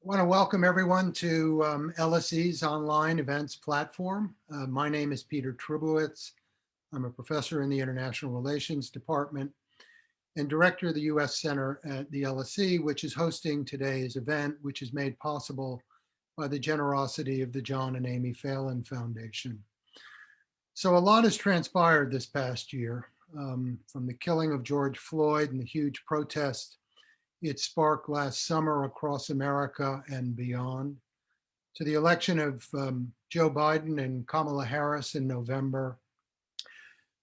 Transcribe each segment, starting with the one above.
Want to welcome everyone to LSE's online events platform. My name is Peter Trubowitz. I'm a professor in the International Relations Department and director of the U.S. Center at the LSE, which is hosting today's event, which is made possible by the generosity of the John and Amy Phelan Foundation. So a lot has transpired this past year, from the killing of George Floyd and the huge protest it sparked last summer across America and beyond, to the election of Joe Biden and Kamala Harris in November,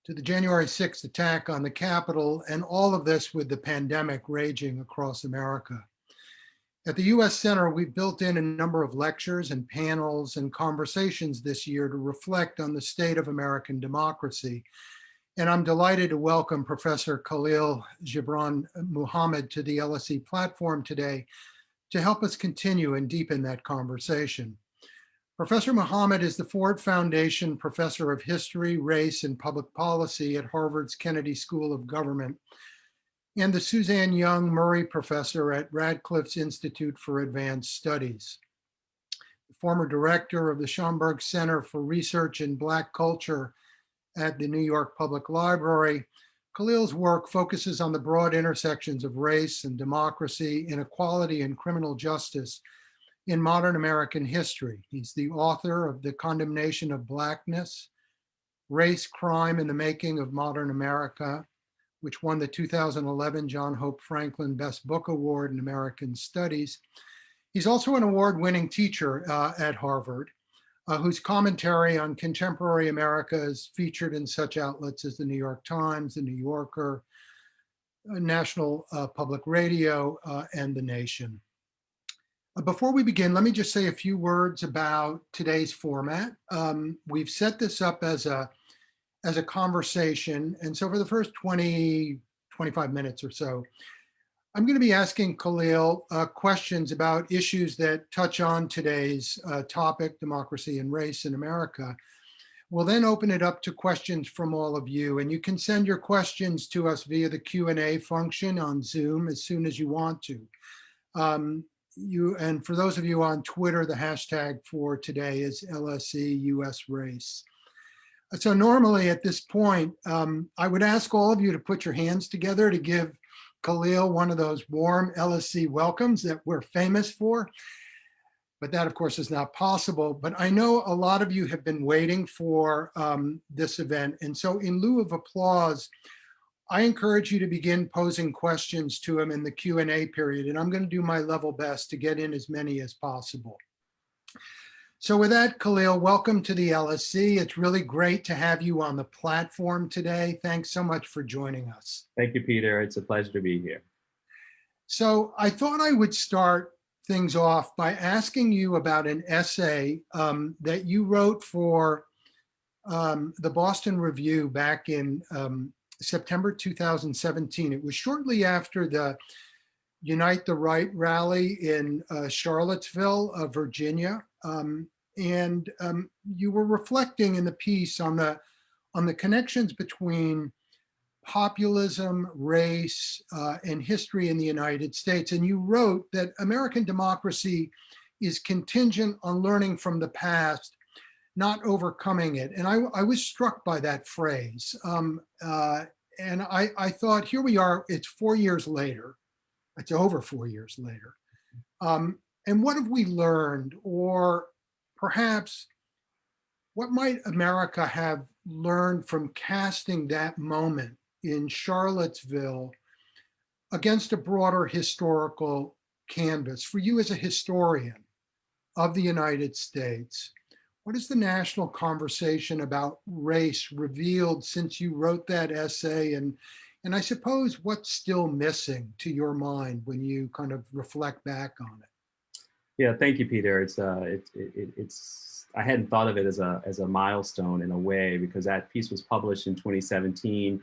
to the January 6th attack on the Capitol, and all of this with the pandemic raging across America. At the U.S. Center, we've built in a number of lectures and panels and conversations this year to reflect on the state of American democracy. And I'm delighted to welcome Professor Khalil Gibran Muhammad to the LSE platform today to help us continue and deepen that conversation. Professor Muhammad is the Ford Foundation Professor of History, Race, and Public Policy at Harvard's Kennedy School of Government and the Suzanne Young Murray Professor at Radcliffe's Institute for Advanced Studies. The former director of the Schomburg Center for Research in Black Culture at the New York Public Library, Khalil's work focuses on the broad intersections of race and democracy, inequality, and criminal justice in modern American history. He's the author of The Condemnation of Blackness, Race, Crime, and the Making of Modern America, which won the 2011 John Hope Franklin Best Book Award in American Studies. He's also an award-winning teacher at Harvard, whose commentary on contemporary America is featured in such outlets as the New York Times, the New Yorker, National Public Radio, and The Nation. Before we begin, let me just say a few words about today's format. We've set this up as a conversation, and so for the first 25 minutes or so, I'm going to be asking Khalil questions about issues that touch on today's topic, democracy and race in America. We'll then open it up to questions from all of you, and you can send your questions to us via the Q&A function on Zoom as soon as you want to. And for those of you on Twitter, the hashtag for today is LSE US Race. So normally at this point, I would ask all of you to put your hands together to give Khalil one of those warm LSE welcomes that we're famous for. But that, of course, is not possible. But I know a lot of you have been waiting for this event. And so in lieu of applause, I encourage you to begin posing questions to him in the Q&A period. And I'm going to do my level best to get in as many as possible. So with that, Khalil, welcome to the LSE. It's really great to have you on the platform today. Thanks so much for joining us. Thank you, Peter. It's a pleasure to be here. So I thought I would start things off by asking you about an essay that you wrote for the Boston Review back in September 2017. It was shortly after the Unite the Right rally in Charlottesville, Virginia. You were reflecting in the piece on the connections between populism, race, and history in the United States. And you wrote that American democracy is contingent on learning from the past, not overcoming it. And I was struck by that phrase. And I thought, here we are, it's 4 years later. It's over 4 years later. And what have we learned? Or perhaps what might America have learned from casting that moment in Charlottesville against a broader historical canvas? For you as a historian of the United States, what is the national conversation about race revealed since you wrote that essay? And I suppose what's still missing to your mind when you kind of reflect back on it? Yeah, thank you, Peter. It's I hadn't thought of it as a milestone in a way, because that piece was published in 2017,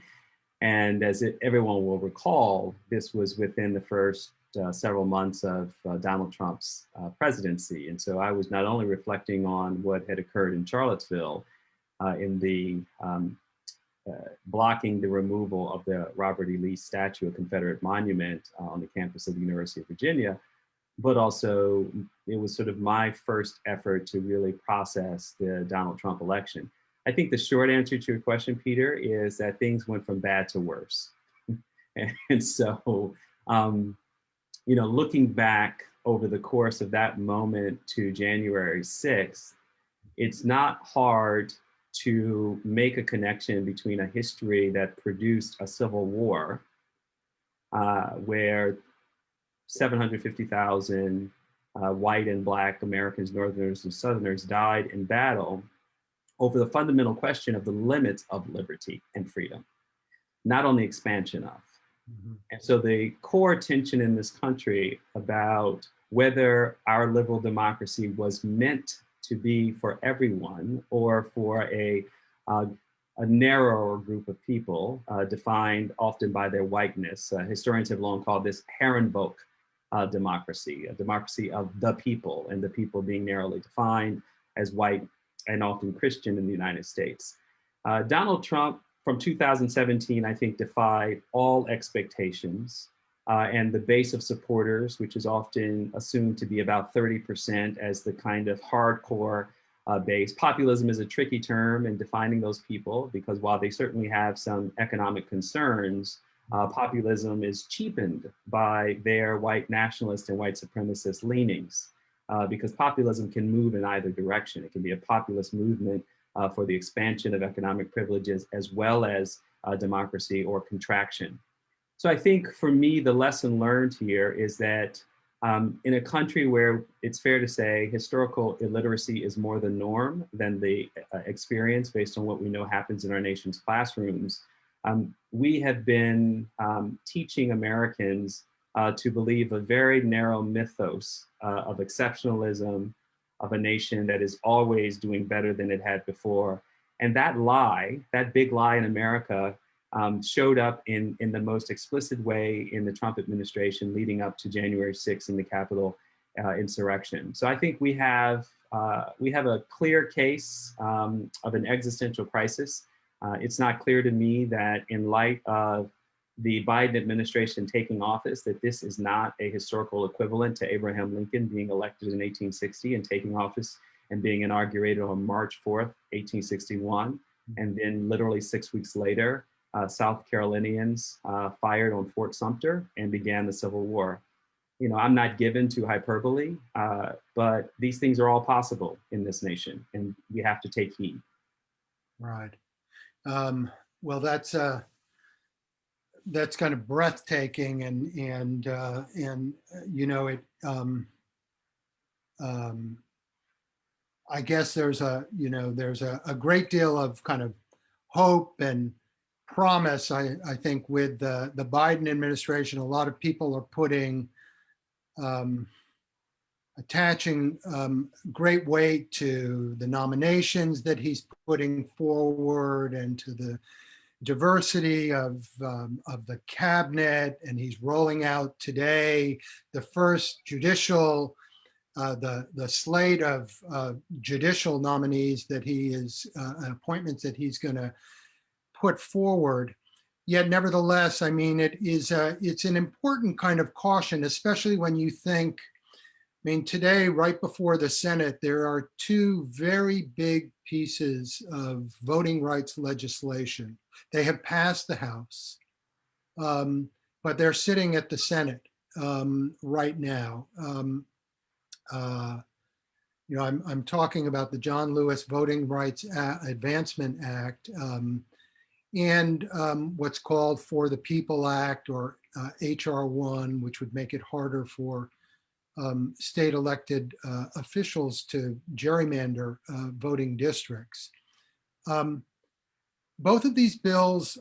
and as everyone will recall, this was within the first several months of Donald Trump's presidency, and so I was not only reflecting on what had occurred in Charlottesville in the blocking the removal of the Robert E. Lee statue, a Confederate monument on the campus of the University of Virginia, but also it was sort of my first effort to really process the Donald Trump election. I think the short answer to your question, Peter, is that things went from bad to worse. And so, looking back over the course of that moment to January 6th, it's not hard to make a connection between a history that produced a civil war where 750,000 white and Black Americans, Northerners and Southerners died in battle over the fundamental question of the limits of liberty and freedom, not on the expansion of. Mm-hmm. And so the core tension in this country about whether our liberal democracy was meant to be for everyone or for a narrower group of people, defined often by their whiteness. Historians have long called this Herrenvolk democracy, a democracy of the people, and the people being narrowly defined as white and often Christian in the United States. Donald Trump, from 2017, I think, defied all expectations. And the base of supporters, which is often assumed to be about 30% as the kind of hardcore base. Populism is a tricky term in defining those people, because while they certainly have some economic concerns, populism is cheapened by their white nationalist and white supremacist leanings, because populism can move in either direction. It can be a populist movement for the expansion of economic privileges as well as democracy or contraction. So I think for me, the lesson learned here is that in a country where it's fair to say historical illiteracy is more the norm than the experience based on what we know happens in our nation's classrooms, we have been teaching Americans to believe a very narrow mythos of exceptionalism, of a nation that is always doing better than it had before. And that lie, that big lie in America, showed up in the most explicit way in the Trump administration leading up to January 6th in the Capitol insurrection. So I think we have a clear case of an existential crisis. It's not clear to me that in light of the Biden administration taking office, that this is not a historical equivalent to Abraham Lincoln being elected in 1860 and taking office and being inaugurated on March 4th, 1861. And then literally 6 weeks later, South Carolinians fired on Fort Sumter and began the Civil War. I'm not given to hyperbole, but these things are all possible in this nation, and we have to take heed. Right. Well, that's kind of breathtaking, and I guess there's a great deal of kind of hope and promise, I think, with the Biden administration. A lot of people are attaching great weight to the nominations that he's putting forward and to the diversity of the cabinet. And he's rolling out today the first judicial, the slate of judicial nominees that he is, appointments that he's going to put forward. Yet nevertheless, I mean, it's an important kind of caution, especially when you think, today, right before the Senate, there are two very big pieces of voting rights legislation. They have passed the House, but they're sitting at the Senate right now. I'm talking about the John Lewis Voting Rights Advancement Act, and what's called For the People Act, or HR 1, which would make it harder for state elected officials to gerrymander voting districts. Both of these bills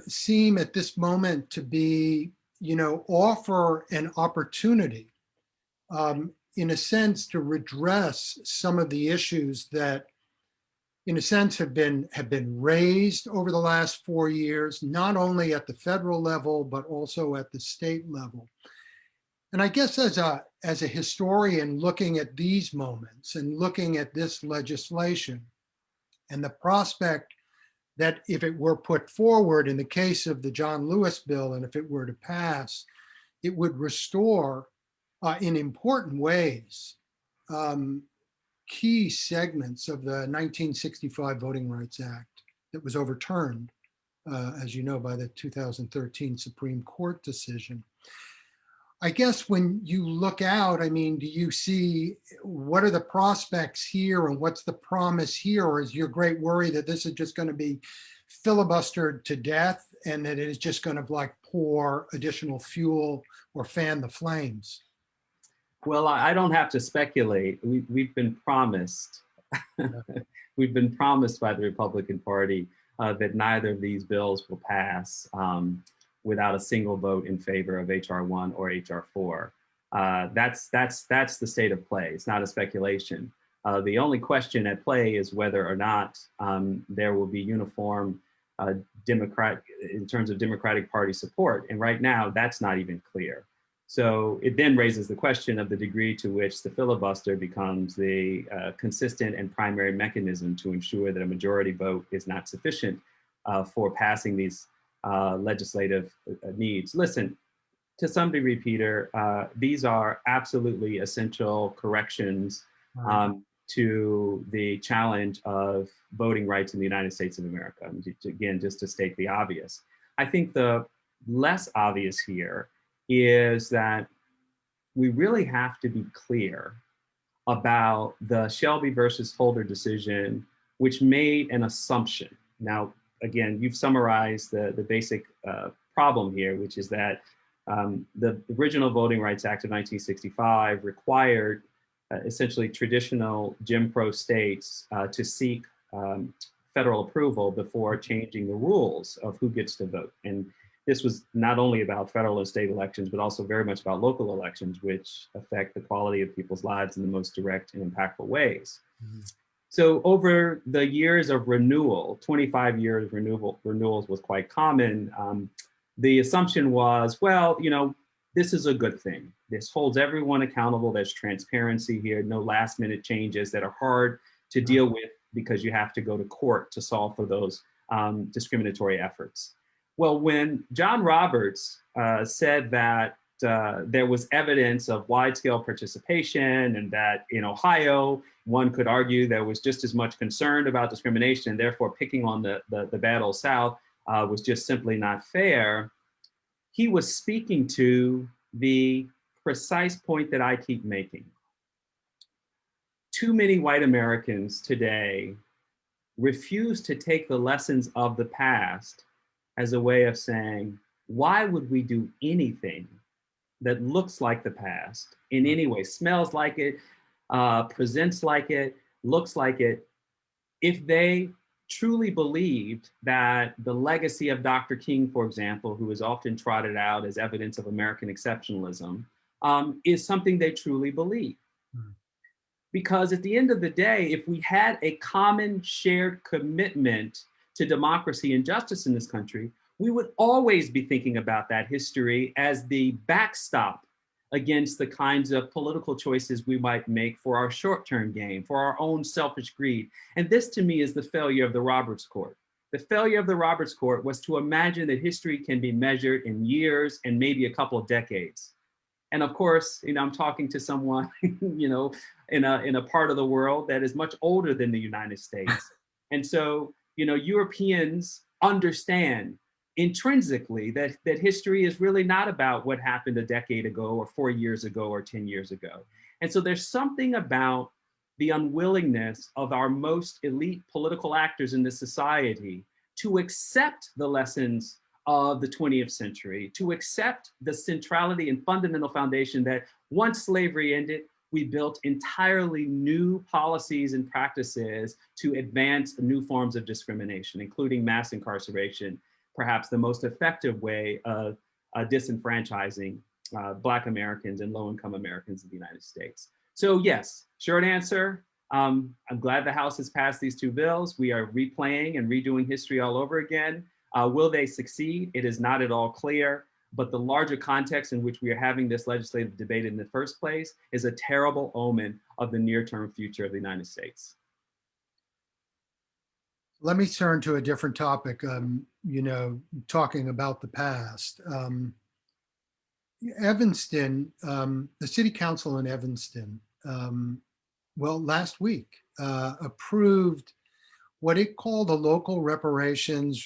seem at this moment to be, offer an opportunity, in a sense, to redress some of the issues that, in a sense, have been raised over the last 4 years, not only at the federal level, but also at the state level. And I guess as a historian looking at these moments and looking at this legislation and the prospect that if it were put forward in the case of the John Lewis bill, and if it were to pass, it would restore in important ways, um, key segments of the 1965 Voting Rights Act that was overturned, as you know, by the 2013 Supreme Court decision. I guess when you look out, I mean, do you see what are the prospects here and what's the promise here? Or is your great worry that this is just going to be filibustered to death and that it is just going to like pour additional fuel or fan the flames? Well, I don't have to speculate. We've been promised. We've been promised by the Republican Party that neither of these bills will pass without a single vote in favor of HR 1 or HR 4. That's the state of play. It's not a speculation. The only question at play is whether or not there will be uniform Democrat in terms of Democratic Party support. And right now, that's not even clear. So it then raises the question of the degree to which the filibuster becomes the consistent and primary mechanism to ensure that a majority vote is not sufficient for passing these legislative needs. Listen, to some degree, Peter, these are absolutely essential corrections to the challenge of voting rights in the United States of America. Again, just to state the obvious. I think the less obvious here is that we really have to be clear about the Shelby versus Holder decision, which made an assumption. Now, again, you've summarized the basic problem here, which is that the original Voting Rights Act of 1965 required essentially traditional Jim Crow states to seek federal approval before changing the rules of who gets to vote. And this was not only about federal and state elections, but also very much about local elections, which affect the quality of people's lives in the most direct and impactful ways. Mm-hmm. So over the years of renewal, 25 years renewals was quite common. The assumption was, well, you know, this is a good thing. This holds everyone accountable. There's transparency here, no last minute changes that are hard to deal with because you have to go to court to solve for those discriminatory efforts. Well, when John Roberts said that there was evidence of wide-scale participation and that in Ohio, one could argue there was just as much concern about discrimination and therefore picking on the bad old South was just simply not fair, he was speaking to the precise point that I keep making. Too many white Americans today refuse to take the lessons of the past as a way of saying, why would we do anything that looks like the past in any way, smells like it, presents like it, looks like it, if they truly believed that the legacy of Dr. King, for example, who is often trotted out as evidence of American exceptionalism, is something they truly believe. Because at the end of the day, if we had a common shared commitment to democracy and justice in this country, we would always be thinking about that history as the backstop against the kinds of political choices we might make for our short-term gain, for our own selfish greed. And this to me is the failure of the Roberts Court. The failure of the Roberts Court was to imagine that history can be measured in years and maybe a couple of decades. And of course, you know, I'm talking to someone, you know, in a part of the world that is much older than the United States. And so, you know, Europeans understand intrinsically that history is really not about what happened a decade ago or 4 years ago or 10 years ago. And so there's something about the unwillingness of our most elite political actors in this society to accept the lessons of the 20th century, to accept the centrality and fundamental foundation that once slavery ended, we built entirely new policies and practices to advance new forms of discrimination, including mass incarceration, perhaps the most effective way of disenfranchising Black Americans and low-income Americans in the United States. So yes, short answer, I'm glad the House has passed these two bills. We are replaying and redoing history all over again. Will they succeed? It is not at all clear, but the larger context in which we are having this legislative debate in the first place is a terrible omen of the near-term future of the United States. Let me turn to a different topic, you know, talking about the past. Evanston, the city council in Evanston, well, last week approved what it called a local reparations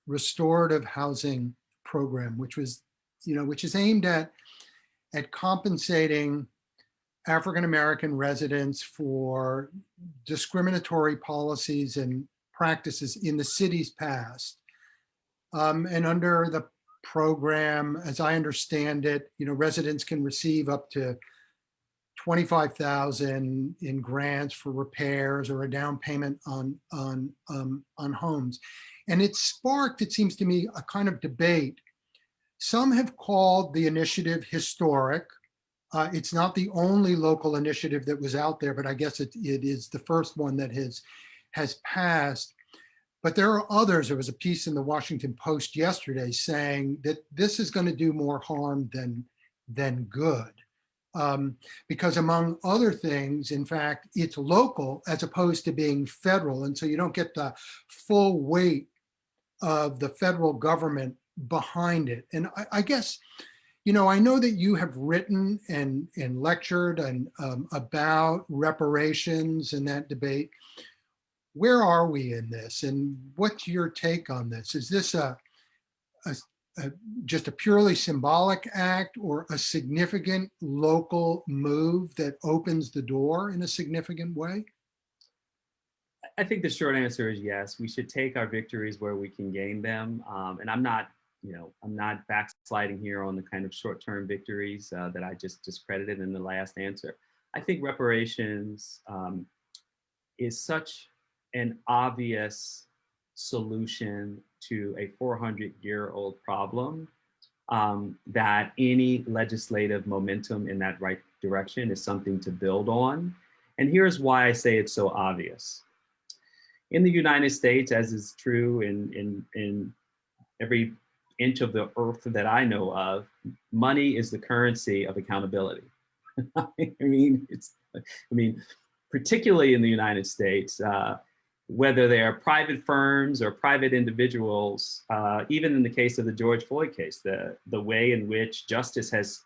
restorative housing program, which was, which is aimed at compensating African-American residents for discriminatory policies and practices in the city's past. And under the program, as I understand it, residents can receive up to $25,000 in grants for repairs or a down payment on homes. And it sparked, it seems to me, a kind of debate. Some have called the initiative historic. It's not the only local initiative that was out there, but I guess it is the first one that has passed. But there are others. There was a piece in the Washington Post yesterday saying that this is going to do more harm than good. Because among other things, in fact, it's local as opposed to being federal. And so you don't get the full weight of the federal government behind it. And I guess, I know that you have written and lectured and about reparations and that debate. Where are we in this, and what's your take on this? Is this just a purely symbolic act, or a significant local move that opens the door in a significant way? I think the short answer is yes. We should take our victories where we can gain them. And I'm not backsliding here on the kind of short-term victories that I just discredited in the last answer. I think reparations is such an obvious solution to a 400-year-old problem that any legislative momentum in that right direction is something to build on. And here's why I say it's so obvious. In the United States, as is true in every inch of the earth that I know of, money is the currency of accountability. I mean, particularly in the United States, whether they are private firms or private individuals, even in the case of the George Floyd case, the way in which justice has,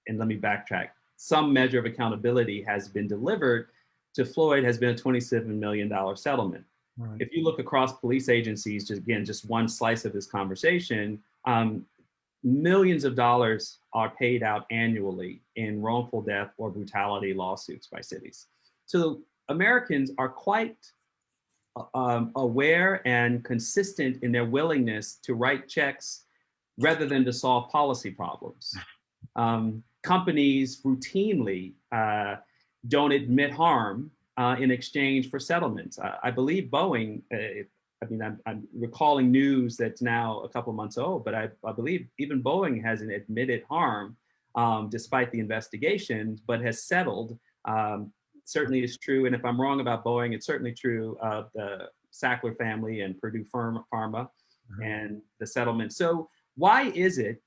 and let me backtrack, some measure of accountability has been delivered to Floyd has been a $27 million settlement. Right. If you look across police agencies, just one slice of this conversation, millions of dollars are paid out annually in wrongful death or brutality lawsuits by cities. So Americans are quite aware and consistent in their willingness to write checks rather than to solve policy problems. Companies routinely don't admit harm in exchange for settlements. I believe Boeing, I'm recalling news that's now a couple months old, but I believe even Boeing hasn't admitted harm despite the investigations, but has settled. Certainly is true, and if I'm wrong about Boeing, it's certainly true of the Sackler family and Purdue Pharma and the settlement. So why is it,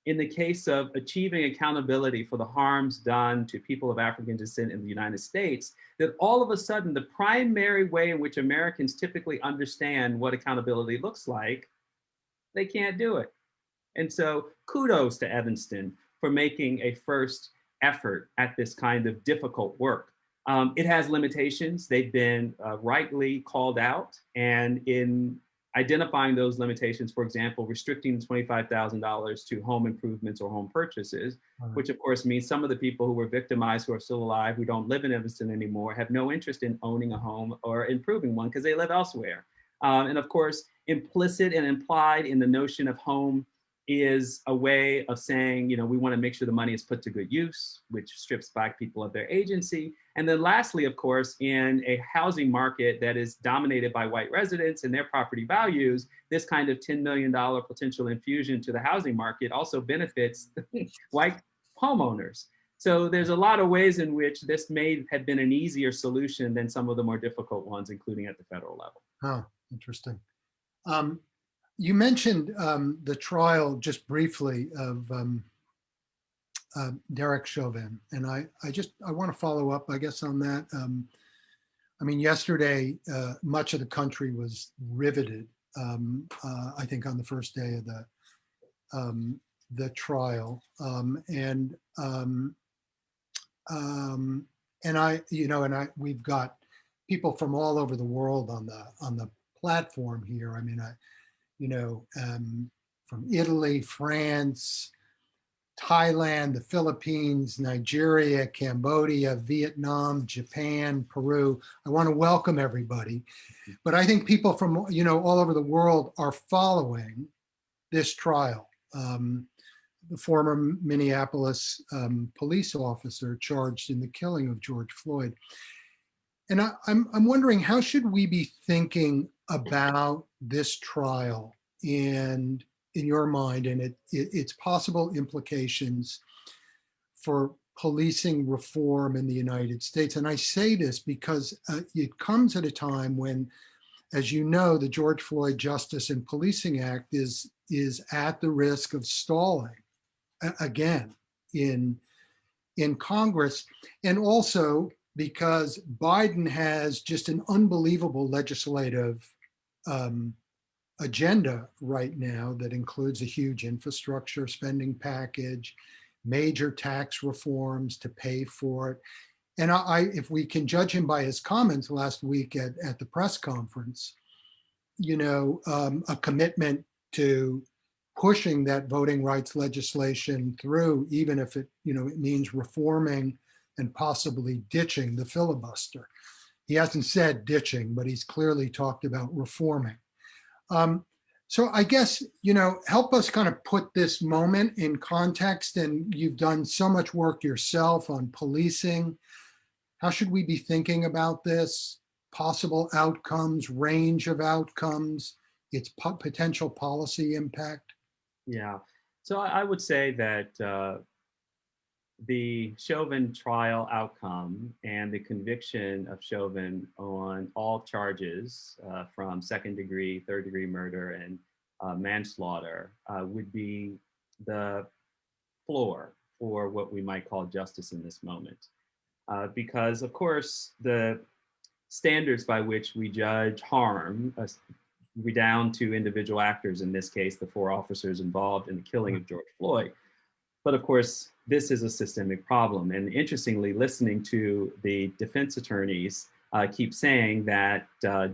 in the case of achieving accountability for the harms done to people of African descent in the United States, that all of a sudden the primary way in which Americans typically understand what accountability looks like, they can't do it? And so kudos to Evanston for making a first effort at this kind of difficult work. It has limitations. They've been rightly called out, and in identifying those limitations, for example, restricting $25,000 to home improvements or home purchases, which of course means some of the people who were victimized, who are still alive, who don't live in Evanston anymore, have no interest in owning a home or improving one because they live elsewhere. And of course, implicit and implied in the notion of home is a way of saying, we want to make sure the money is put to good use, which strips Black people of their agency. And then lastly, of course, in a housing market that is dominated by white residents and their property values, this kind of $10 million potential infusion to the housing market also benefits white homeowners. So there's a lot of ways in which this may have been an easier solution than some of the more difficult ones, including at the federal level. Oh, interesting. You mentioned the trial just briefly of Derek Chauvin, and I want to follow up, I guess, on that. Yesterday, much of the country was riveted, I think, on the first day of the trial. We've got people from all over the world on the platform here. I mean, from Italy, France, Thailand, the Philippines, Nigeria, Cambodia, Vietnam, Japan, Peru. I want to welcome everybody. But I think people from, all over the world are following this trial. The former Minneapolis police officer charged in the killing of George Floyd. And I'm wondering, how should we be thinking about this trial and in your mind and its possible implications for policing reform in the United States? And I say this because it comes at a time when, as you know, the George Floyd Justice and Policing Act is at the risk of stalling again in Congress, and also because Biden has just an unbelievable legislative agenda right now that includes a huge infrastructure spending package, major tax reforms to pay for it. And if we can judge him by his comments last week at the press conference, a commitment to pushing that voting rights legislation through, even if it means reforming and possibly ditching the filibuster. He hasn't said ditching, but he's clearly talked about reforming. So I guess, help us kind of put this moment in context, and you've done so much work yourself on policing. How should we be thinking about this? Possible outcomes, range of outcomes, its potential policy impact? Yeah. So I would say that the Chauvin trial outcome and the conviction of Chauvin on all charges from second degree, third degree murder, and manslaughter would be the floor for what we might call justice in this moment. Because, of course, the standards by which we judge harm redound to individual actors, in this case, the 4 officers involved in the killing of George Floyd. But of course, this is a systemic problem. And interestingly, listening to the defense attorneys keep saying that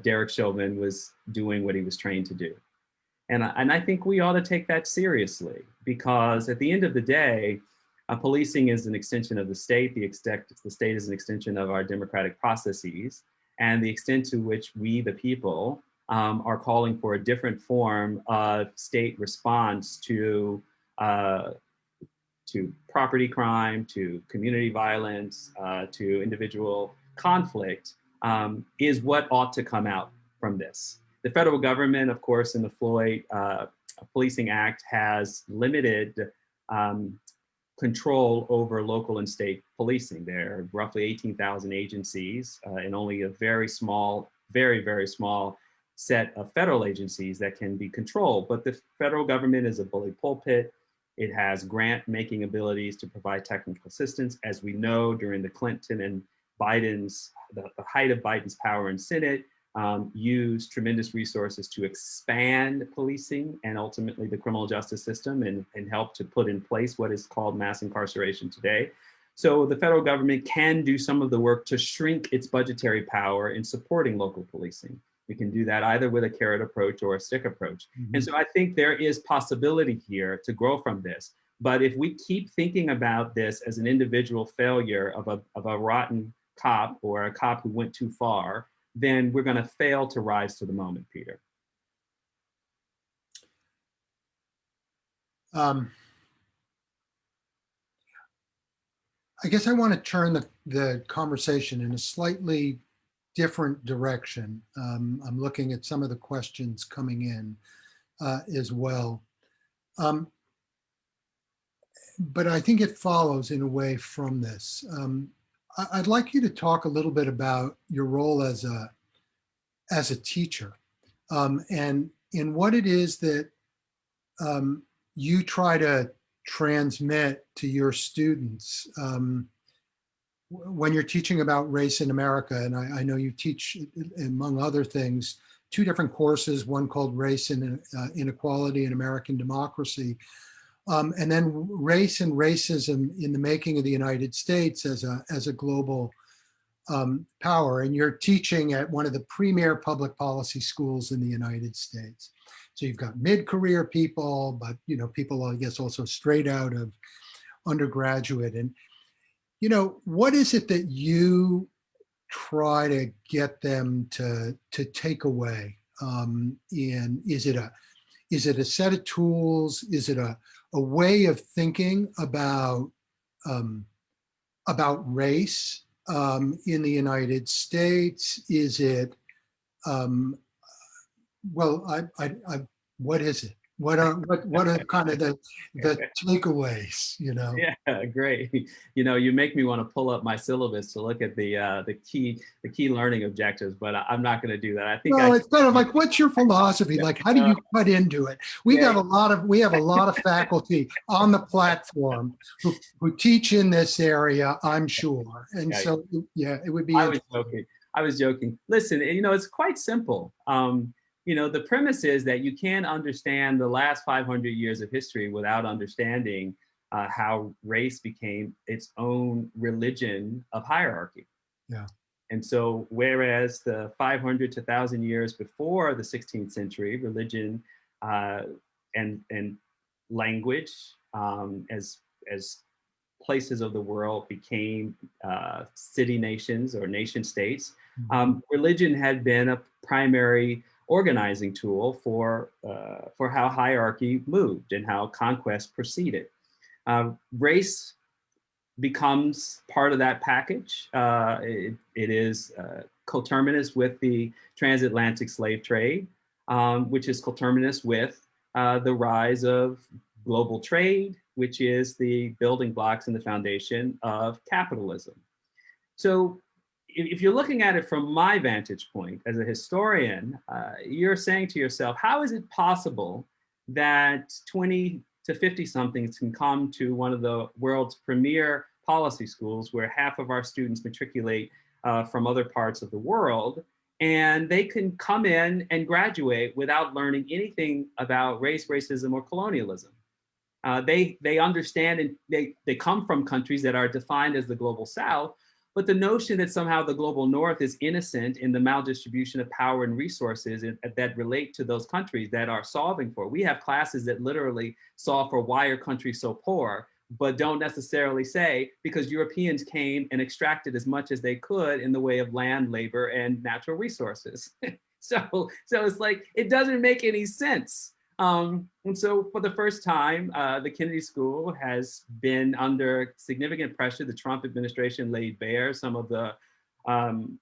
Derek Chauvin was doing what he was trained to do. And I think we ought to take that seriously, because at the end of the day, policing is an extension of the state. The state is an extension of our democratic processes, and the extent to which we, the people, are calling for a different form of state response to property crime, to community violence, to individual conflict, is what ought to come out from this. The federal government, of course, in the Floyd Policing Act has limited control over local and state policing. There are roughly 18,000 agencies and only a very small, very, very small set of federal agencies that can be controlled. But the federal government is a bully pulpit. It has grant-making abilities to provide technical assistance. As we know, during the Clinton and Biden's, the height of Biden's power in Senate, used tremendous resources to expand policing and ultimately the criminal justice system and help to put in place what is called mass incarceration today. So the federal government can do some of the work to shrink its budgetary power in supporting local policing. We can do that either with a carrot approach or a stick approach. Mm-hmm. And so I think there is possibility here to grow from this. But if we keep thinking about this as an individual failure of a rotten cop or a cop who went too far, then we're going to fail to rise to the moment, Peter. I guess I want to turn the conversation in a slightly different direction. I'm looking at some of the questions coming in as well. But I think it follows in a way from this. I'd like you to talk a little bit about your role as a teacher and in what it is that you try to transmit to your students when you're teaching about race in America. And I know you teach, among other things, 2 different courses, one called Race and Inequality in American Democracy. and then race and racism in the making of the United States as a global power. And you're teaching at one of the premier public policy schools in the United States. So you've got mid-career people, but people, I guess, also straight out of undergraduate. And what is it that you try to get them to take away? And is it a set of tools? Is it a way of thinking about race in the United States? Is it what is it? What are kind of the takeaways? Yeah, great. You make me want to pull up my syllabus to look at the key learning objectives, but I'm not going to do that. I think it's kind of like, what's your philosophy? Like, how do you cut into it? We have a lot of faculty on the platform who teach in this area, I'm sure. And so, it would be. I was joking. Listen, it's quite simple. The premise is that you can't understand the last 500 years of history without understanding how race became its own religion of hierarchy. Yeah. And so, whereas the 500 to 1,000 years before the 16th century, religion and language as places of the world became city nations or nation states, religion had been a primary organizing tool for how hierarchy moved and how conquest proceeded. Race becomes part of that package. It is coterminous with the transatlantic slave trade, which is coterminous with the rise of global trade, which is the building blocks and the foundation of capitalism. So if you're looking at it from my vantage point as a historian, you're saying to yourself, how is it possible that 20 to 50 somethings can come to one of the world's premier policy schools where half of our students matriculate from other parts of the world, and they can come in and graduate without learning anything about race, racism, or colonialism? They understand, and they come from countries that are defined as the global South, but the notion that somehow the global North is innocent in the maldistribution of power and resources that relate to those countries that are solving for. We have classes that literally solve for why are countries so poor, but don't necessarily say because Europeans came and extracted as much as they could in the way of land, labor, and natural resources. So it's like, it doesn't make any sense. And so for the first time, the Kennedy School has been under significant pressure. The Trump administration laid bare some of the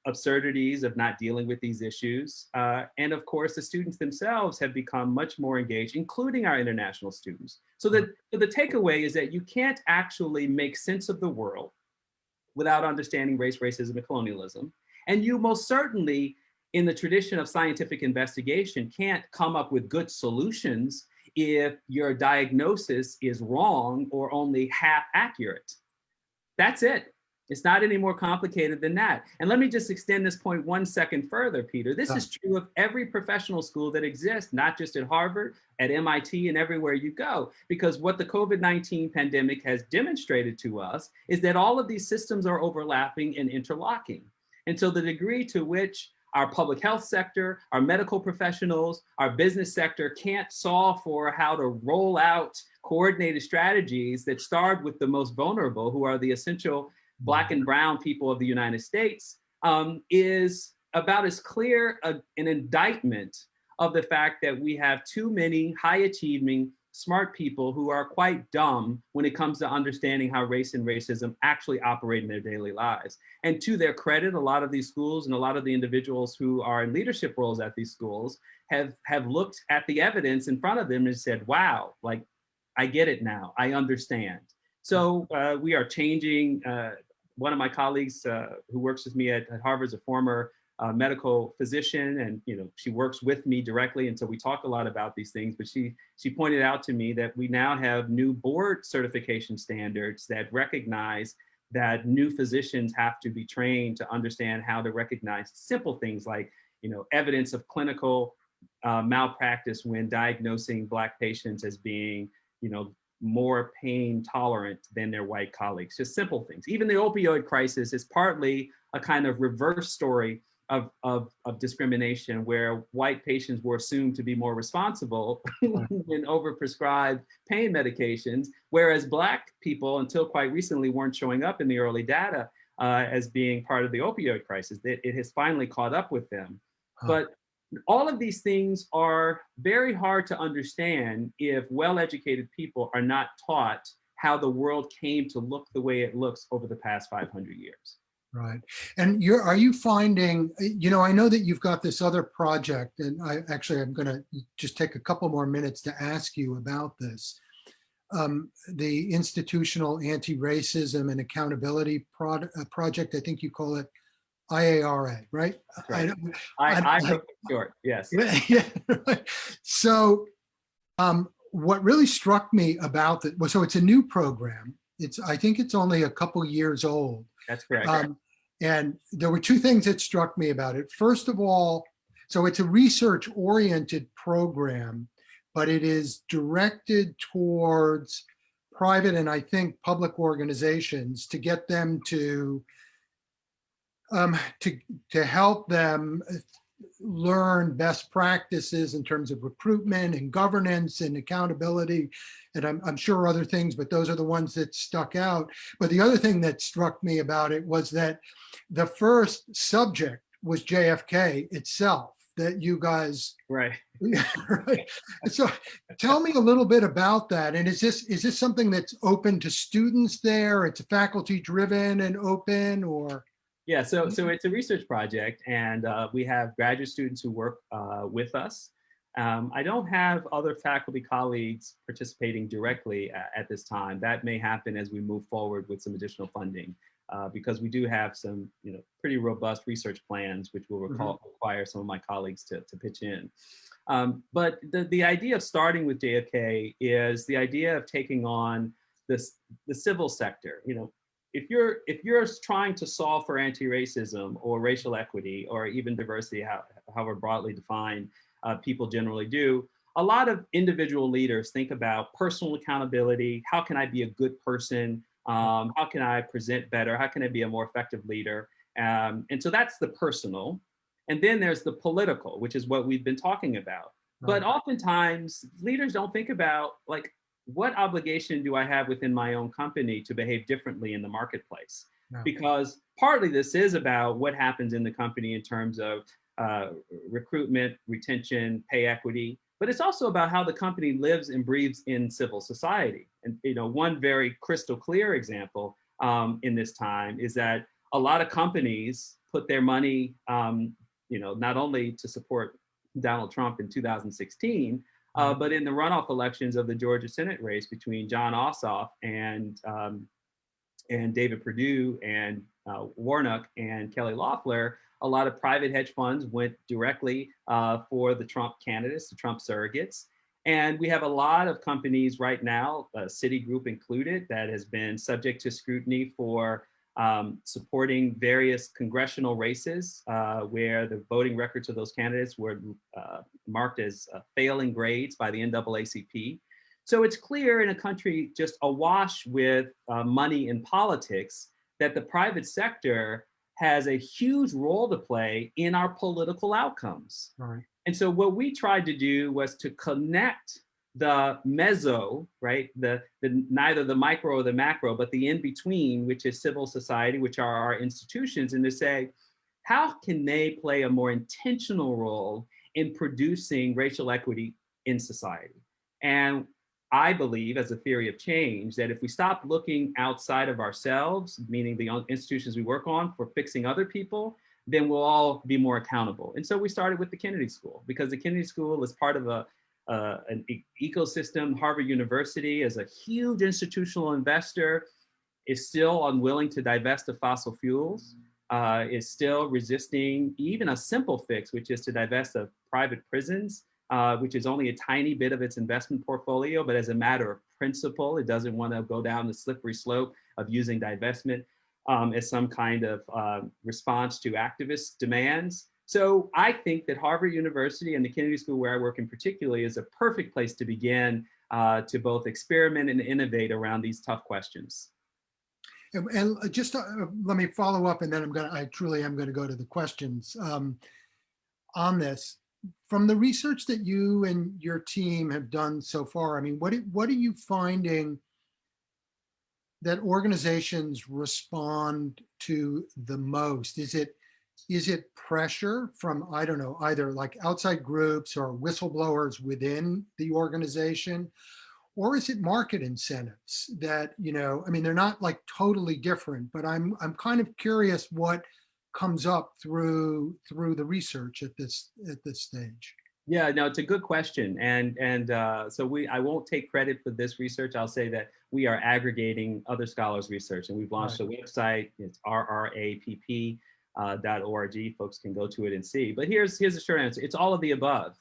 absurdities of not dealing with these issues. And of course, the students themselves have become much more engaged, including our international students. So the takeaway is that you can't actually make sense of the world without understanding race, racism, and colonialism. And you most certainly, in the tradition of scientific investigation, can't come up with good solutions if your diagnosis is wrong or only half accurate. That's it. It's not any more complicated than that. And let me just extend this point 1 second further, Peter. This is true of every professional school that exists, not just at Harvard, at MIT, and everywhere you go. Because what the COVID-19 pandemic has demonstrated to us is that all of these systems are overlapping and interlocking. And so the degree to which our public health sector, our medical professionals, our business sector can't solve for how to roll out coordinated strategies that start with the most vulnerable, who are the essential Black and brown people of the United States, is about as clear an indictment of the fact that we have too many high-achieving, smart people who are quite dumb when it comes to understanding how race and racism actually operate in their daily lives. And to their credit, a lot of these schools and a lot of the individuals who are in leadership roles at these schools have looked at the evidence in front of them and said, wow, like, I get it now, I understand. So we are changing. One of my colleagues who works with me at Harvard is a former medical physician, and she works with me directly, and so we talk a lot about these things. But she pointed out to me that we now have new board certification standards that recognize that new physicians have to be trained to understand how to recognize simple things like evidence of clinical malpractice when diagnosing Black patients as being more pain tolerant than their white colleagues. Just simple things. Even the opioid crisis is partly a kind of reverse story of discrimination, where white patients were assumed to be more responsible when overprescribed pain medications, whereas Black people, until quite recently, weren't showing up in the early data as being part of the opioid crisis. It has finally caught up with them. But all of these things are very hard to understand if well-educated people are not taught how the world came to look the way it looks over the past 500 years. Right. And are you finding, I know that you've got this other project, and I'm going to just take a couple more minutes to ask you about this. The Institutional Anti-Racism and Accountability Project, I think you call it IARA, right? Right. I short, yes. Yeah. So what really struck me about it, so it's a new program. I think it's only a couple years old. That's correct. And there were two things that struck me about it. First of all, so it's a research-oriented program, but it is directed towards private and I think public organizations to get them to help them learn best practices in terms of recruitment and governance and accountability. And I'm sure other things, but those are the ones that stuck out. But the other thing that struck me about it was that the first subject was JFK itself, that you guys. Right. Right. So tell me a little bit about that. And is this something that's open to students there? It's faculty driven and open, or? Yeah, so it's a research project, and we have graduate students who work with us. I don't have other faculty colleagues participating directly at this time. That may happen as we move forward with some additional funding, because we do have some pretty robust research plans, which will require some of my colleagues to pitch in. But the idea of starting with JFK is the idea of taking on the civil sector. If you're trying to solve for anti-racism or racial equity or even diversity, however broadly defined people generally do, a lot of individual leaders think about personal accountability. How can I be a good person? How can I present better? How can I be a more effective leader? And so that's the personal. And then there's the political, which is what we've been talking about. But oftentimes leaders don't think about, like, what obligation do I have within my own company to behave differently in the marketplace? No. Because partly this is about what happens in the company in terms of recruitment, retention, pay equity, but it's also about how the company lives and breathes in civil society. And one very crystal clear example in this time is that a lot of companies put their money, not only to support Donald Trump in 2016, but in the runoff elections of the Georgia Senate race between John Ossoff and David Perdue and Warnock and Kelly Loeffler, a lot of private hedge funds went directly for the Trump candidates, the Trump surrogates. And we have a lot of companies right now, Citigroup included, that has been subject to scrutiny for supporting various congressional races where the voting records of those candidates were marked as failing grades by the NAACP. So it's clear in a country just awash with money in politics that the private sector has a huge role to play in our political outcomes. Right. And so what we tried to do was to connect the mezzo, right? The neither the micro or the macro, but the in-between, which is civil society, which are our institutions, and to say, how can they play a more intentional role in producing racial equity in society? And I believe, as a theory of change, that if we stop looking outside of ourselves, meaning the institutions we work on, for fixing other people, then we'll all be more accountable. And so we started with the Kennedy School, because the Kennedy School is part of an ecosystem. Harvard University, as a huge institutional investor, is still unwilling to divest of fossil fuels, is still resisting even a simple fix, which is to divest of private prisons, which is only a tiny bit of its investment portfolio, but as a matter of principle, it doesn't want to go down the slippery slope of using divestment as some kind of response to activist demands. So I think that Harvard University and the Kennedy School, where I work in particular, is a perfect place to begin to both experiment and innovate around these tough questions. And just let me follow up, and then I truly am going to go to the questions on this. From the research that you and your team have done so far, I mean, what are you finding that organizations respond to the most? Is it pressure from, I don't know, either like outside groups or whistleblowers within the organization? Or is it market incentives that, I mean, they're not like totally different, but I'm kind of curious what comes up through the research at this stage. Yeah, no, it's a good question, and so I won't take credit for this research. I'll say that we are aggregating other scholars' research, and we've launched a website. It's rrapp.org. Folks can go to it and see. But here's the short answer: it's all of the above.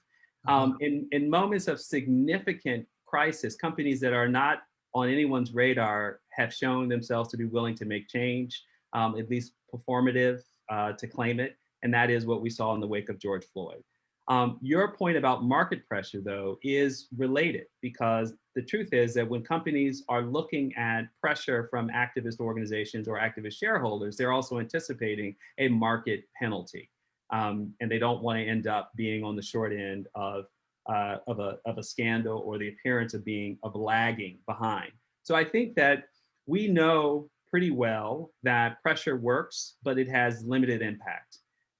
In moments of significant crisis, companies that are not on anyone's radar have shown themselves to be willing to make change, at least performative, to claim it, and that is what we saw in the wake of George Floyd. Your point about market pressure, though, is related, because the truth is that when companies are looking at pressure from activist organizations or activist shareholders, they're also anticipating a market penalty. And they don't want to end up being on the short end of a scandal or the appearance of lagging behind. So I think that we know pretty well that pressure works, but it has limited impact.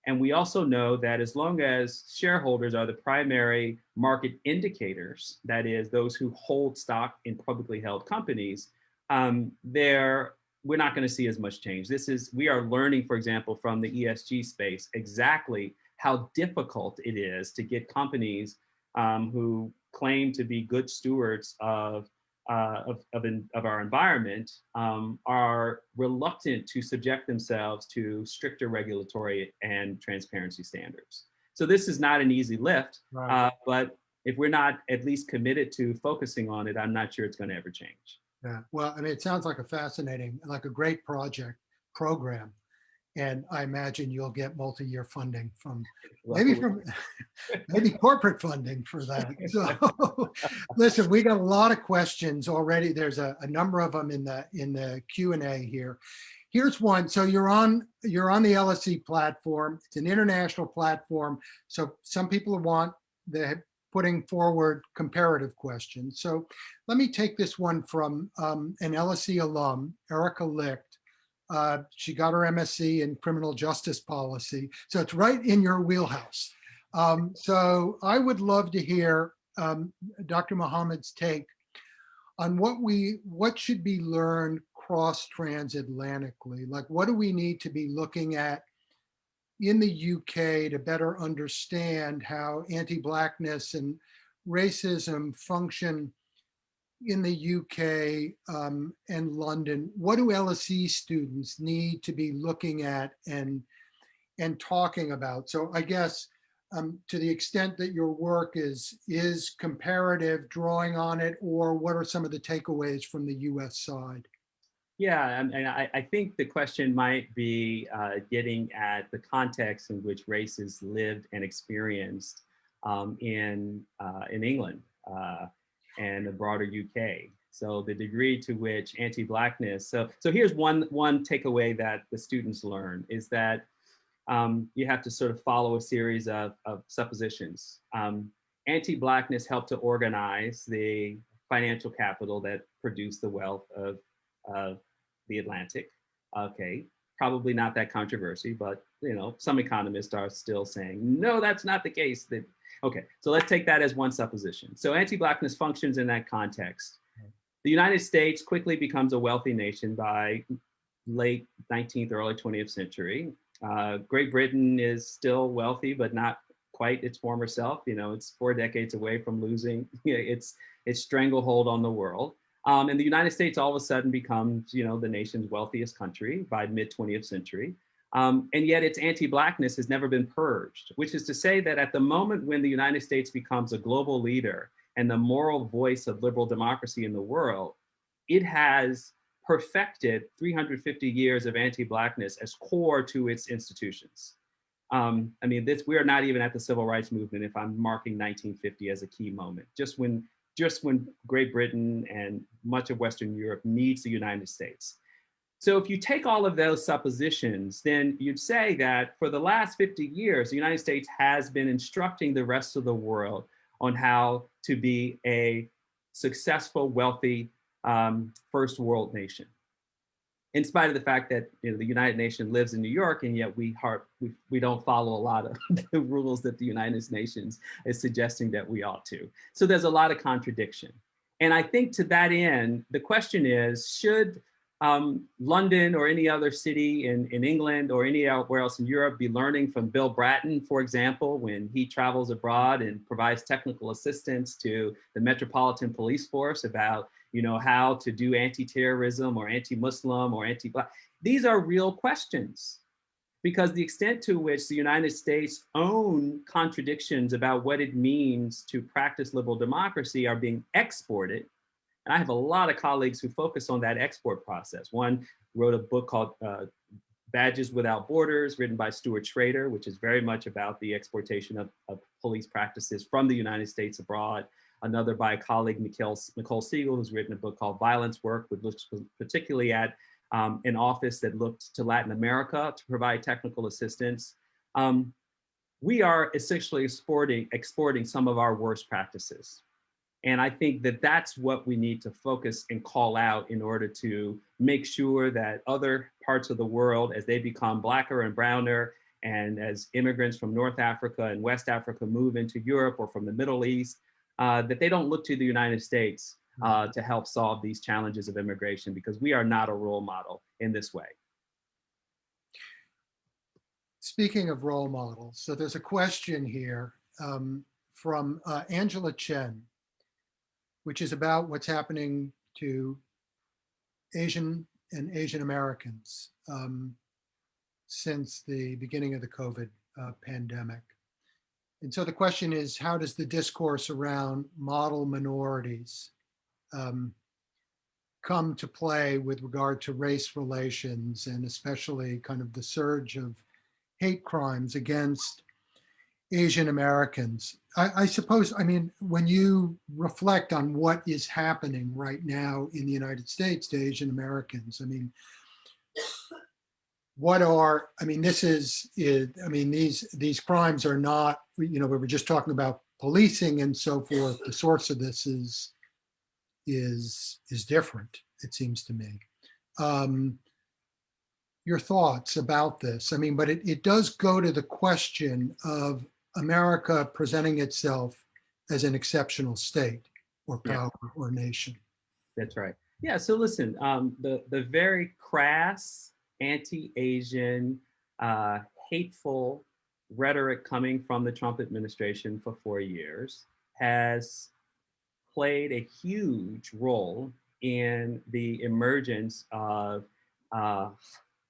And we also know that as long as shareholders are the primary market indicators, that is, those who hold stock in publicly held companies, we're not going to see as much change. We are learning, for example, from the ESG space, exactly how difficult it is to get companies who claim to be good stewards of our environment are reluctant to subject themselves to stricter regulatory and transparency standards. So this is not an easy lift, right. But if we're not at least committed to focusing on it, I'm not sure it's going to ever change. Yeah, well, I mean, it sounds like a great program. And I imagine you'll get multi-year funding maybe corporate funding for that. So listen, we got a lot of questions already. There's a number of them in the Q&A here. Here's one. So you're on the LSE platform. It's an international platform. So some people they're putting forward comparative questions. So let me take this one from an LSE alum, Erica Licht. She got her MSc in criminal justice policy. So it's right in your wheelhouse. So I would love to hear Dr. Mohammed's take on what should be learned cross-transatlantically. Like, what do we need to be looking at in the UK to better understand how anti-Blackness and racism function in the UK and London? What do LSE students need to be looking at and talking about? So I guess to the extent that your work is comparative, drawing on it, or what are some of the takeaways from the US side? Yeah, and I think the question might be getting at the context in which race is lived and experienced in England and the broader UK. So the degree to which anti-Blackness, so here's one takeaway that the students learn is that you have to sort of follow a series of suppositions. Anti-Blackness helped to organize the financial capital that produced the wealth of the Atlantic. Okay, probably not that controversy, but some economists are still saying, no, that's not the case. Okay, so let's take that as one supposition. So anti-Blackness functions in that context. The United States quickly becomes a wealthy nation by late 19th, early 20th century. Great Britain is still wealthy, but not quite its former self. It's 4 decades away from losing its stranglehold on the world. And the United States all of a sudden becomes, the nation's wealthiest country by mid-20th century. And yet its anti-Blackness has never been purged, which is to say that at the moment when the United States becomes a global leader and the moral voice of liberal democracy in the world, it has perfected 350 years of anti-Blackness as core to its institutions. We are not even at the civil rights movement if I'm marking 1950 as a key moment. Just when just when Great Britain and much of Western Europe needs the United States. So if you take all of those suppositions, then you'd say that for the last 50 years, the United States has been instructing the rest of the world on how to be a successful, wealthy, first world nation. In spite of the fact that the United Nations lives in New York, and yet we don't follow a lot of the rules that the United Nations is suggesting that we ought to. So there's a lot of contradiction. And I think to that end, the question is, should London or any other city in England or anywhere else in Europe be learning from Bill Bratton, for example, when he travels abroad and provides technical assistance to the Metropolitan Police Force about how to do anti-terrorism or anti-Muslim or anti-Black? These are real questions, because the extent to which the United States' own contradictions about what it means to practice liberal democracy are being exported. And I have a lot of colleagues who focus on that export process. One wrote a book called Badges Without Borders, written by Stuart Schrader, which is very much about the exportation of police practices from the United States abroad. Another by a colleague, Nicole Siegel, who's written a book called Violence Work, which looks particularly at an office that looked to Latin America to provide technical assistance. We are essentially exporting some of our worst practices. And I think that that's what we need to focus and call out in order to make sure that other parts of the world, as they become blacker and browner, and as immigrants from North Africa and West Africa move into Europe or from the Middle East, that they don't look to the United States to help solve these challenges of immigration, because we are not a role model in this way. Speaking of role models, so there's a question here from Angela Chen, which is about what's happening to Asian and Asian Americans since the beginning of the COVID pandemic. And so the question is, how does the discourse around model minorities come to play with regard to race relations, and especially kind of the surge of hate crimes against Asian Americans? I suppose, I mean, when you reflect on what is happening right now in the United States to Asian Americans, I mean, these crimes are not, we were just talking about policing and so forth. The source of this is different, it seems to me. Your thoughts about this? I mean, but it does go to the question of America presenting itself as an exceptional state or power or nation. That's right. Yeah, so listen, the very crass, anti-Asian, hateful rhetoric coming from the Trump administration for 4 years has played a huge role in the emergence of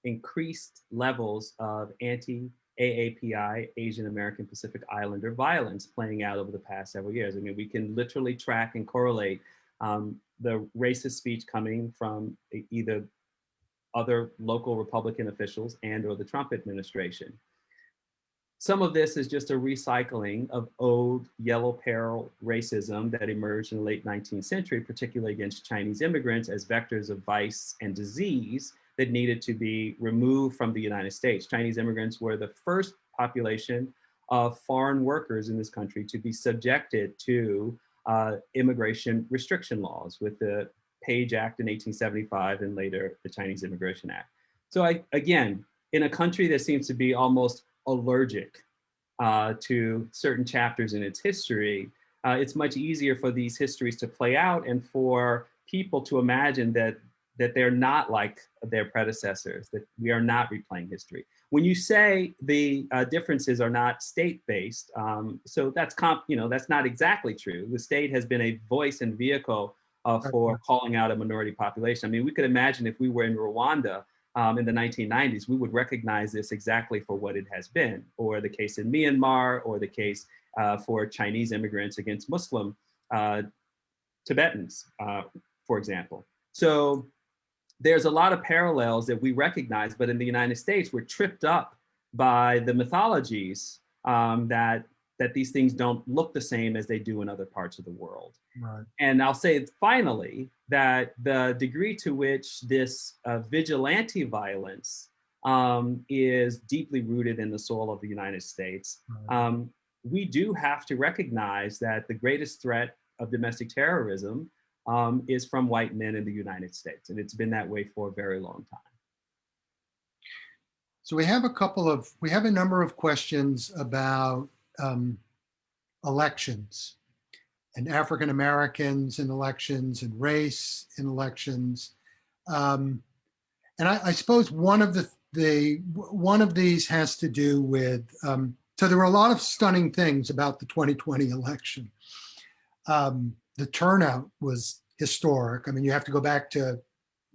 increased levels of anti-AAPI, Asian American Pacific Islander violence playing out over the past several years. I mean, we can literally track and correlate the racist speech coming from either other local Republican officials and or the Trump administration. Some of this is just a recycling of old yellow peril racism that emerged in the late 19th century, particularly against Chinese immigrants as vectors of vice and disease that needed to be removed from the United States. Chinese immigrants were the first population of foreign workers in this country to be subjected to immigration restriction laws with the Page Act in 1875 and later the Chinese Immigration Act. So again, in a country that seems to be almost allergic to certain chapters in its history, it's much easier for these histories to play out and for people to imagine that they're not like their predecessors, that we are not replaying history. When you say the differences are not state-based, so that's not exactly true. The state has been a voice and vehicle for calling out a minority population. I mean, we could imagine if we were in Rwanda in the 1990s, we would recognize this exactly for what it has been, or the case in Myanmar, or the case for Chinese immigrants against Muslim Tibetans, for example. So there's a lot of parallels that we recognize, but in the United States, we're tripped up by the mythologies that that these things don't look the same as they do in other parts of the world. Right. And I'll say finally that the degree to which this vigilante violence is deeply rooted in the soil of the United States, Right. we do have to recognize that the greatest threat of domestic terrorism is from white men in the United States. And it's been that way for a very long time. So we have a number of questions about elections and African Americans in elections and race in elections. And I suppose one of these has to do with, so there were a lot of stunning things about the 2020 election. The turnout was historic. I mean, you have to go back to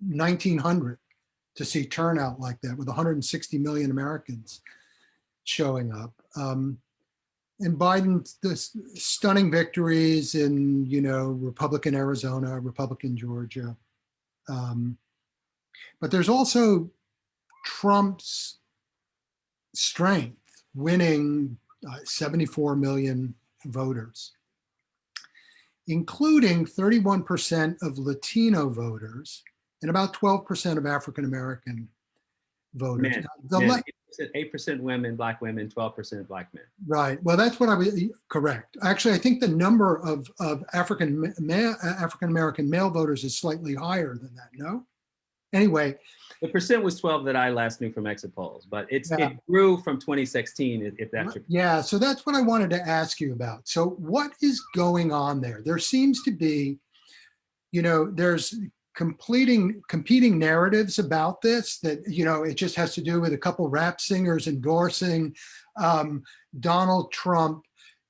1900 to see turnout like that with 160 million Americans showing up. And Biden's the stunning victories in, Republican Arizona, Republican Georgia. But there's also Trump's strength, winning 74 million voters, including 31% of Latino voters and about 12% of African American voters. Men, 8% women, Black women, 12% Black men. Right. Well, that's what I was correct. Actually, I think the number of African American male voters is slightly higher than that. No? Anyway. The percent was 12 that I last knew from exit polls, but it grew from 2016, if that's your. Yeah, so that's what I wanted to ask you about. So what is going on there? There seems to be, there's competing narratives about this that, it just has to do with a couple rap singers endorsing Donald Trump.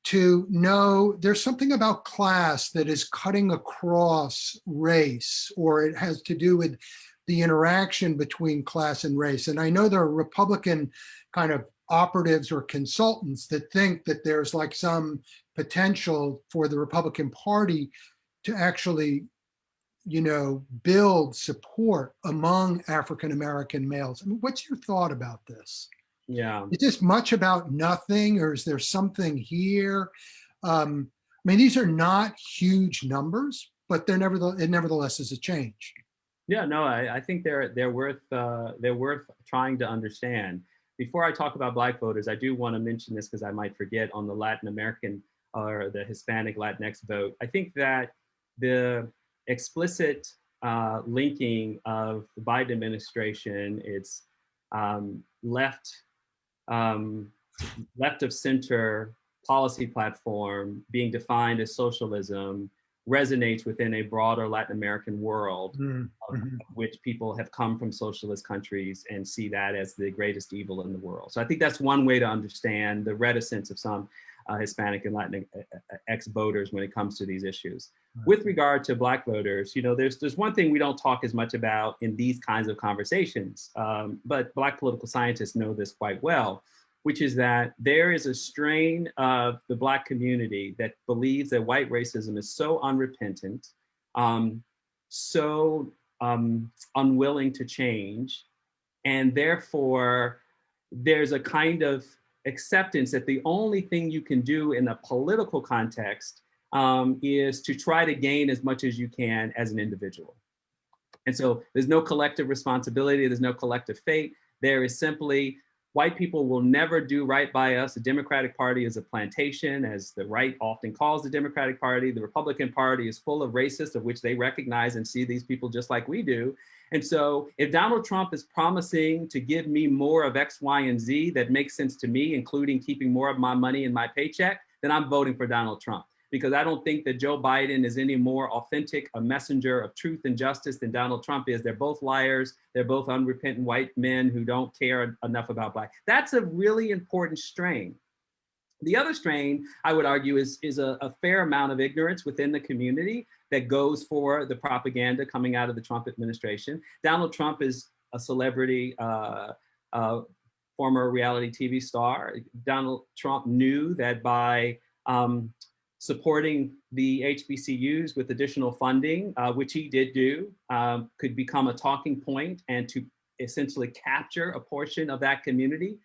To know there's something about class that is cutting across race, or it has to do with the interaction between class and race. And I know there are Republican kind of operatives or consultants that think that there's like some potential for the Republican Party to actually, build support among African American males. I mean, what's your thought about this? Yeah. Is this much about nothing, or is there something here? I mean, these are not huge numbers, but it nevertheless is a change. Yeah, no, I think they're worth trying to understand. Before I talk about Black voters, I do want to mention this because I might forget on the Latin American or the Hispanic Latinx vote. I think that the explicit linking of the Biden administration, its left of center policy platform being defined as socialism resonates within a broader Latin American world, of which people have come from socialist countries and see that as the greatest evil in the world. So I think that's one way to understand the reticence of some Hispanic and Latinx voters when it comes to these issues. With regard to Black voters, there's one thing we don't talk as much about in these kinds of conversations, but Black political scientists know this quite well, which is that there is a strain of the Black community that believes that white racism is so unrepentant, so unwilling to change, and therefore there's a kind of acceptance that the only thing you can do in a political context is to try to gain as much as you can as an individual. And so there's no collective responsibility, there's no collective fate. There is simply, white people will never do right by us. The Democratic Party is a plantation, as the right often calls the Democratic Party. The Republican Party is full of racists, of which they recognize and see these people just like we do. And so if Donald Trump is promising to give me more of X, Y, and Z that makes sense to me, including keeping more of my money in my paycheck, then I'm voting for Donald Trump. Because I don't think that Joe Biden is any more authentic a messenger of truth and justice than Donald Trump is. They're both liars. They're both unrepentant white men who don't care enough about Black. That's a really important strain. The other strain, I would argue, is a fair amount of ignorance within the community that goes for the propaganda coming out of the Trump administration. Donald Trump is a celebrity, former reality TV star. Donald Trump knew that by supporting the HBCUs with additional funding, which he did do, could become a talking point and to essentially capture a portion of that community.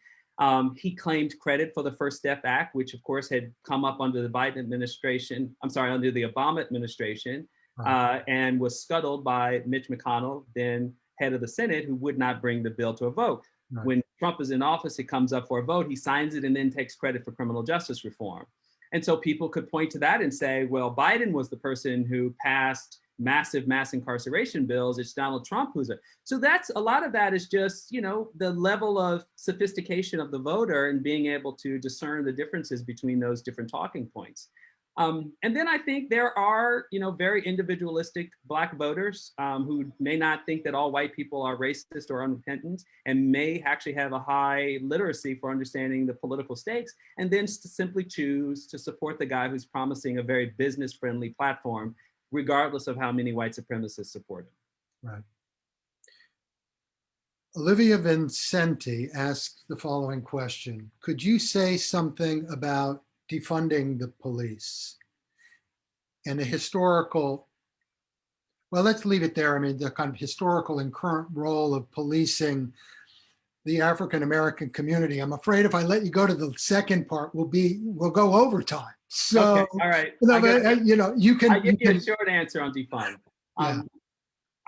He claimed credit for the First Step Act, which of course had come up under the Biden administration, under the Obama administration, and was scuttled by Mitch McConnell, then head of the Senate, who would not bring the bill to a vote. Right. When Trump is in office, it comes up for a vote, he signs it and then takes credit for criminal justice reform. And so people could point to that and say, well, Biden was the person who passed massive mass incarceration bills. It's Donald Trump who's so that's a lot of that is just, the level of sophistication of the voter and being able to discern the differences between those different talking points. And then I think there are, very individualistic Black voters who may not think that all white people are racist or unrepentant and may actually have a high literacy for understanding the political stakes, and then simply choose to support the guy who's promising a very business-friendly platform, regardless of how many white supremacists support him. Right. Olivia Vincenti asked the following question. Could you say something about defunding the police and the historical, well, let's leave it there. I mean, the kind of historical and current role of policing the African-American community. I'm afraid if I let you go to the second part, we'll go overtime. So, okay, all right. You can. I give you a short answer on defund. Yeah.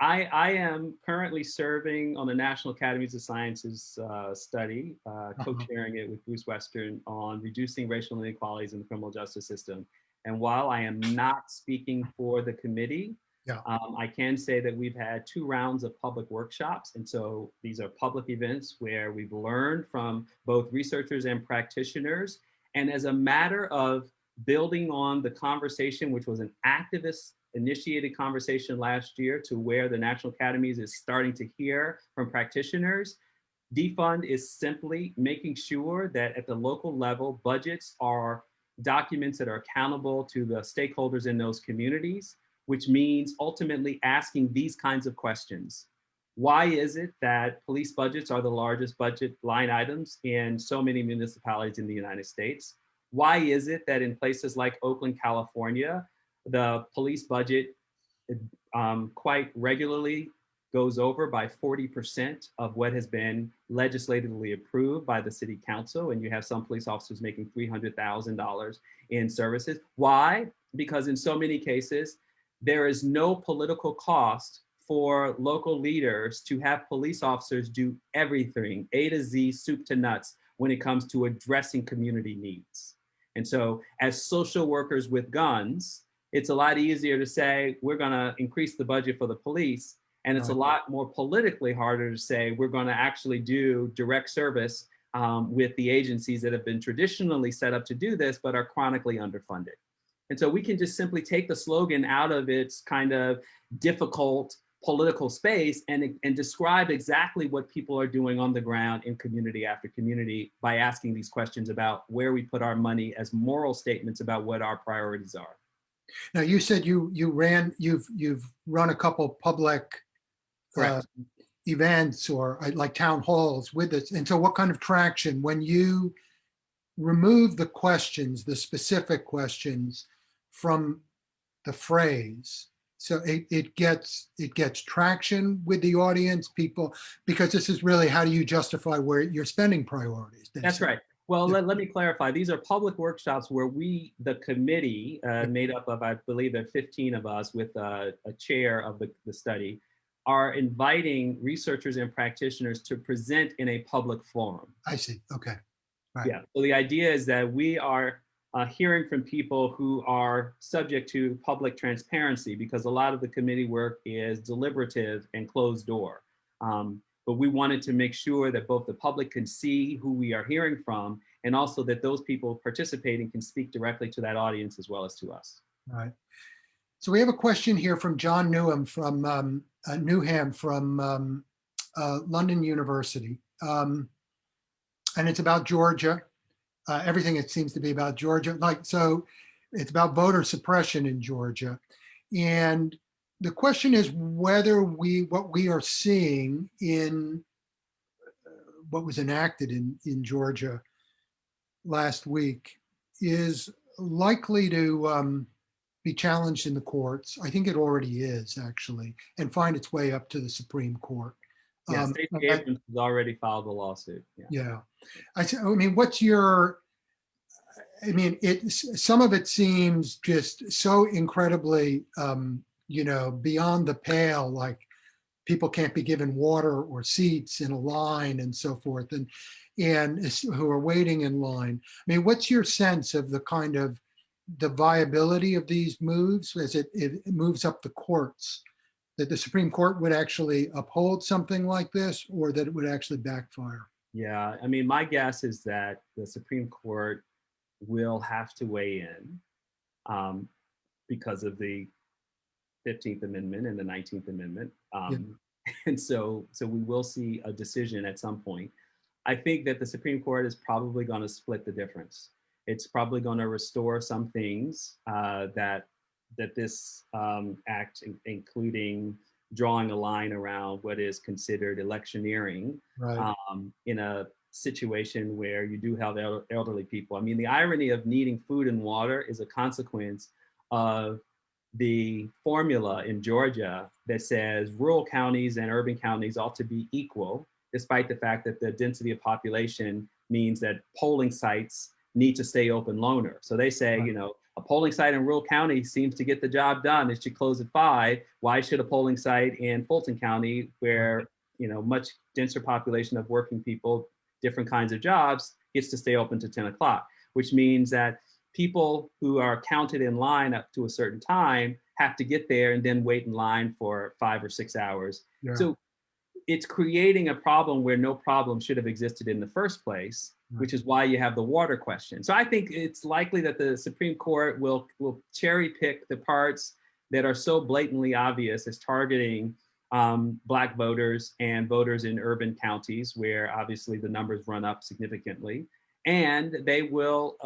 I am currently serving on the National Academies of Sciences study, co-chairing it with Bruce Western on reducing racial inequalities in the criminal justice system. And while I am not speaking for the committee, I can say that we've had 2 rounds of public workshops. And so these are public events where we've learned from both researchers and practitioners. And as a matter of building on the conversation, which was an activist initiated conversation last year, to where the National Academies is starting to hear from practitioners, defund is simply making sure that at the local level, budgets are documents that are accountable to the stakeholders in those communities, which means ultimately asking these kinds of questions. Why is it that police budgets are the largest budget line items in so many municipalities in the United States? Why is it that in places like Oakland, California, the police budget quite regularly goes over by 40% of what has been legislatively approved by the city council, and you have some police officers making $300,000 in services? Why? Because in so many cases, there is no political cost for local leaders to have police officers do everything, A to Z, soup to nuts, when it comes to addressing community needs. And so as social workers with guns, it's a lot easier to say, we're gonna increase the budget for the police. And it's a lot more politically harder to say, we're gonna actually do direct service with the agencies that have been traditionally set up to do this, but are chronically underfunded. And so we can just simply take the slogan out of its kind of difficult political space and describe exactly what people are doing on the ground in community after community by asking these questions about where we put our money as moral statements about what our priorities are. Now, you said you've run a couple public events or like town halls with this. And so what kind of traction, when you remove the questions, the specific questions from the phrase, so it gets traction with the audience, people, because this is really, how do you justify where you're spending priorities? That's right. Well, let me clarify. These are public workshops where we, the committee, made up of, I believe there are 15 of us with a chair of the study, are inviting researchers and practitioners to present in a public forum. I see. Okay. Right. Yeah. So the idea is that we are hearing from people who are subject to public transparency, because a lot of the committee work is deliberative and closed door. But we wanted to make sure that both the public can see who we are hearing from, and also that those people participating can speak directly to that audience as well as to us. All right. So we have a question here from John Newham from London University. And it's about Georgia. Everything, it seems to be about Georgia. So it's about voter suppression in Georgia. And the question is whether what we are seeing in what was enacted in Georgia last week is likely to be challenged in the courts. I think it already is, actually, and find its way up to the Supreme Court. Yeah, Stacey Abrams has already filed a lawsuit. Yeah. Yeah. I mean, what's your, I mean, some of it seems just so incredibly, beyond the pale, like people can't be given water or seats in a line and so forth, and who are waiting in line. I mean, what's your sense of the kind of the viability of these moves as it moves up the courts? That the Supreme Court would actually uphold something like this, or that it would actually backfire? Yeah, I mean, my guess is that the Supreme Court will have to weigh in um, because of the 15th Amendment and the 19th Amendment. Yeah, And so we will see a decision at some point. I think that the Supreme Court is probably going to split the difference. It's probably going to restore some things that this act, including drawing a line around what is considered electioneering, right. in a situation where you do have elderly people. I mean, the irony of needing food and water is a consequence of the formula in Georgia that says rural counties and urban counties ought to be equal, despite the fact that the density of population means that polling sites need to stay open longer. So they say, Right. A polling site in rural county seems to get the job done. It should close at 5. Why should a polling site in Fulton County, where much denser population of working people, different kinds of jobs, gets to stay open to 10 o'clock, which means that people who are counted in line up to a certain time have to get there and then wait in line for 5 or 6 hours. Yeah. So it's creating a problem where no problem should have existed in the first place, Right. which is why you have the water question. So I think it's likely that the Supreme Court will cherry pick the parts that are so blatantly obvious as targeting Black voters and voters in urban counties, where obviously the numbers run up significantly. And they will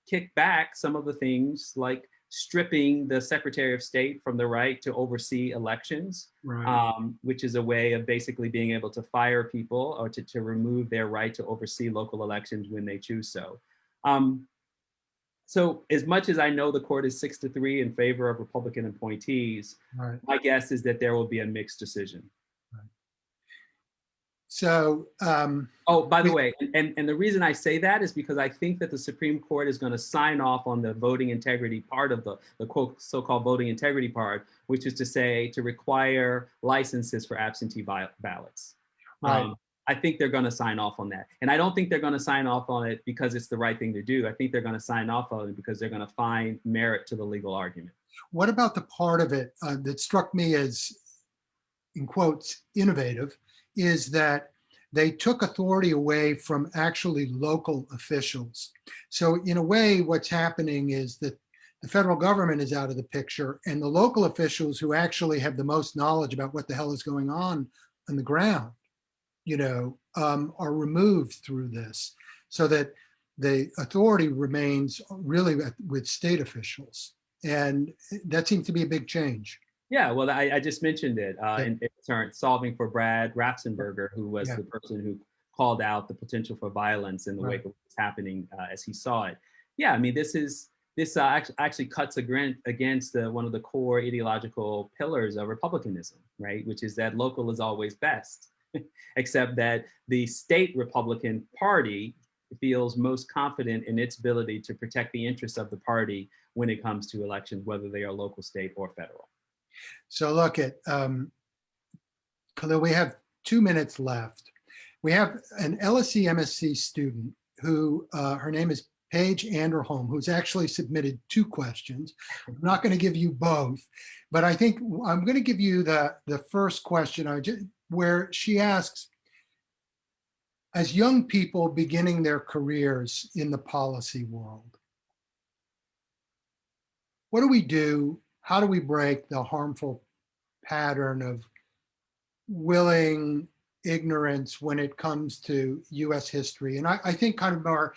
kick back some of the things like stripping the Secretary of State from the right to oversee elections, Right. which is a way of basically being able to fire people or to remove their right to oversee local elections when they choose so. So as much as I know the court is 6-3 in favor of Republican appointees, Right. my guess is that there will be a mixed decision. Right. So, oh, by the way, and the reason I say that is because I think that the Supreme Court is going to sign off on the voting integrity part of the quote, so-called voting integrity part, which is to say to require licenses for absentee ballots. right. I think they're going to sign off on that. And I don't think they're going to sign off on it because it's the right thing to do. I think they're going to sign off on it because they're going to find merit to the legal argument. What about the part of it that struck me as, in quotes, innovative, is that they took authority away from actually local officials. So in a way, what's happening is that the federal government is out of the picture, and the local officials who actually have the most knowledge about what the hell is going on the ground, are removed through this, so that the authority remains really with state officials. And that seems to be a big change. Yeah, well, I just mentioned it Yeah. in turn, solving for Brad Ratzenberger, who was Yeah. the person who called out the potential for violence in the wake of what's happening as he saw it. Yeah, I mean, this actually cuts against one of the core ideological pillars of republicanism, right? Which is that local is always best, except that the state Republican Party feels most confident in its ability to protect the interests of the party when it comes to elections, whether they are local, state, or federal. So look at, Khalil, we have 2 minutes left. We have an LSE MSc student who, her name is Paige Anderholm, who's actually submitted 2 questions. I'm not going to give you both, but I think I'm going to give you the first question, where she asks, as young people beginning their careers in the policy world, what do we do? How do we break the harmful pattern of willing ignorance when it comes to US history? And I think kind of more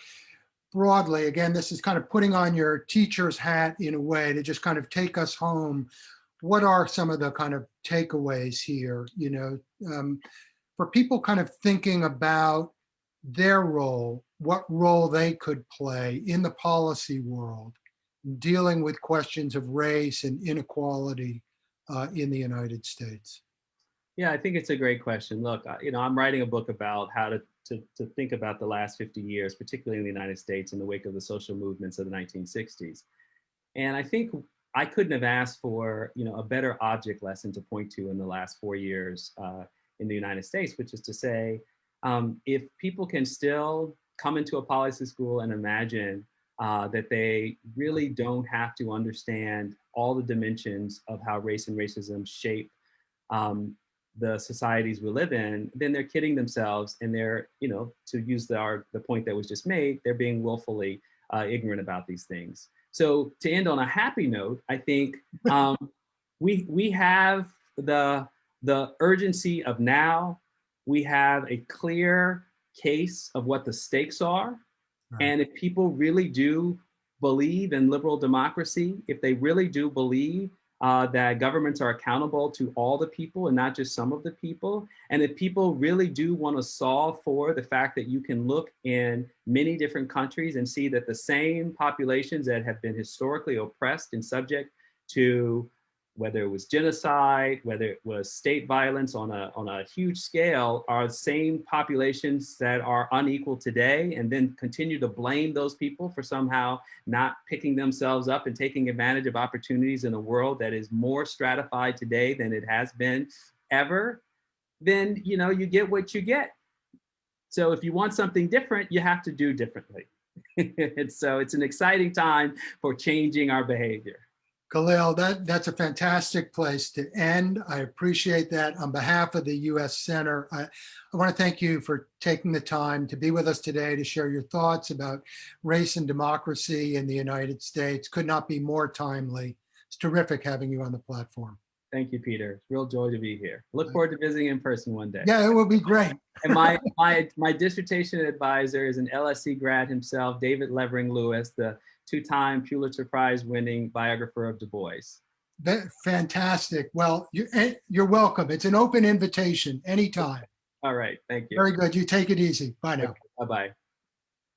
broadly, again, this is kind of putting on your teacher's hat in a way to just kind of take us home. What are some of the kind of takeaways here, for people kind of thinking about their role, what role they could play in the policy world, dealing with questions of race and inequality in the United States? Yeah, I think it's a great question. Look, I'm writing a book about how to think about the last 50 years, particularly in the United States in the wake of the social movements of the 1960s. And I think I couldn't have asked for, a better object lesson to point to in the last 4 years in the United States, which is to say, if people can still come into a policy school and imagine that they really don't have to understand all the dimensions of how race and racism shape the societies we live in, then they're kidding themselves, and they're, to use the point that was just made, they're being willfully ignorant about these things. So to end on a happy note, I think we have the urgency of now. We have a clear case of what the stakes are. Right. And if people really do believe in liberal democracy, if they really do believe that governments are accountable to all the people and not just some of the people, and if people really do want to solve for the fact that you can look in many different countries and see that the same populations that have been historically oppressed and subject to whether it was genocide, whether it was state violence on a huge scale, are the same populations that are unequal today, and then continue to blame those people for somehow not picking themselves up and taking advantage of opportunities in a world that is more stratified today than it has been ever, then you get what you get. So if you want something different, you have to do differently. And so it's an exciting time for changing our behavior. Khalil, that's a fantastic place to end. I appreciate that. On behalf of the U.S. Center, I want to thank you for taking the time to be with us today to share your thoughts about race and democracy in the United States. Could not be more timely. It's terrific having you on the platform. Thank you, Peter. It's a real joy to be here. Look forward to visiting in person one day. Yeah, it will be great. And my dissertation advisor is an LSE grad himself, David Levering Lewis, the two-time Pulitzer Prize winning biographer of Du Bois. Fantastic. Well, you're welcome. It's an open invitation anytime. All right. Thank you. Very good. You take it easy. Bye now. Okay, bye-bye.